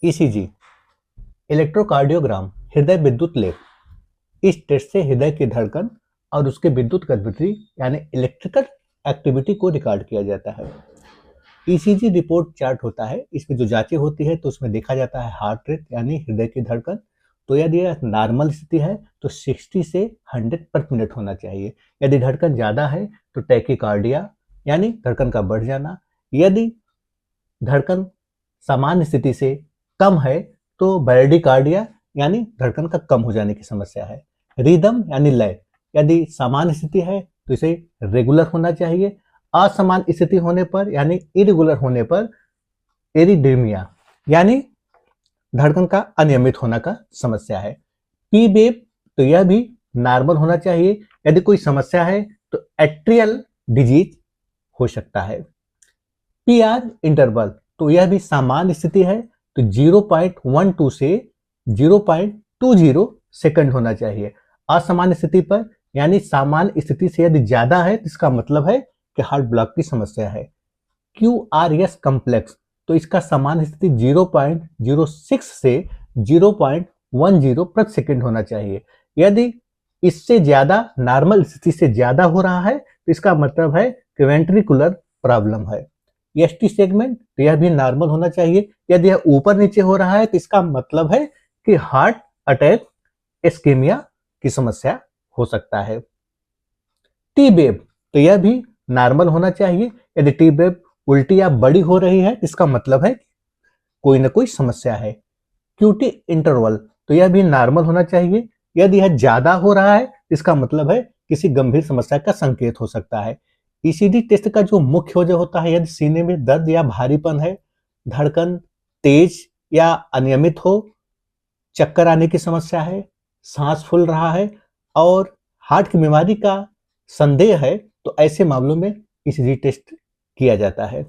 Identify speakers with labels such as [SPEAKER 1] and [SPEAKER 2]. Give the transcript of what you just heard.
[SPEAKER 1] ECG, electrocardiogram, हृदय विद्युत लेख। इस टेस्ट से हृदय की धड़कन और उसके विद्युत गतिविधि यानी इलेक्ट्रिकल एक्टिविटी को रिकॉर्ड किया जाता है। ईसीजी रिपोर्ट चार्ट होता है, इसमें जो जांचें होती है तो उसमें देखा जाता है हार्ट रेट यानी हृदय की धड़कन। तो यदि यह नॉर्मल स्थिति है तो 60 से 100 पर मिनट होना चाहिए। यदि धड़कन ज़्यादा है तो टैकीकार्डिया यानी धड़कन का बढ़ जाना। यदि धड़कन सामान्य स्थिति से कम है तो ब्रैडिकार्डिया यानी धड़कन का कम हो जाने की समस्या है। रिदम यानी लय, यदि सामान्य स्थिति है तो इसे रेगुलर होना चाहिए। असमान स्थिति होने पर यानी इरेगुलर होने पर एरिथमिया यानी धड़कन का अनियमित होना का समस्या है। पी वेव, तो यह भी नॉर्मल होना चाहिए। यदि कोई समस्या है तो एट्रियल डिजीज हो सकता है। पीआर इंटरवल, तो यह भी सामान्य स्थिति है तो 0.12 से 0.20 सेकंड होना चाहिए। असामान्य स्थिति पर यानी सामान्य स्थिति से यदि ज्यादा है तो इसका मतलब है कि हार्ट ब्लॉक की समस्या है। QRS कॉम्प्लेक्स, तो इसका सामान्य स्थिति 0.06 से 0.10 प्रति सेकंड होना चाहिए। यदि इससे ज्यादा नॉर्मल स्थिति से ज्यादा हो रहा है तो इसका मतलब है कि वेंट्रिकुलर प्रॉब्लम है। एसटी सेगमेंट, तो यह भी नॉर्मल होना चाहिए। यदि यह ऊपर नीचे हो रहा है तो इसका मतलब है कि हार्ट अटैक इस्केमिया की समस्या हो सकता है। टी वेव, तो यह भी नॉर्मल होना चाहिए। यदि टी वेव उल्टी या बड़ी हो रही है इसका मतलब है कोई ना कोई समस्या है। क्यूटी इंटरवल, तो यह भी नॉर्मल होना चाहिए। यदि यह ज्यादा हो रहा है इसका मतलब है किसी गंभीर समस्या का संकेत हो सकता है। ईसीजी टेस्ट का जो मुख्य वजह होता है, यदि सीने में दर्द या भारीपन है, धड़कन तेज या अनियमित हो, चक्कर आने की समस्या है, सांस फूल रहा है और हार्ट की बीमारी का संदेह है, तो ऐसे मामलों में ईसीजी टेस्ट किया जाता है।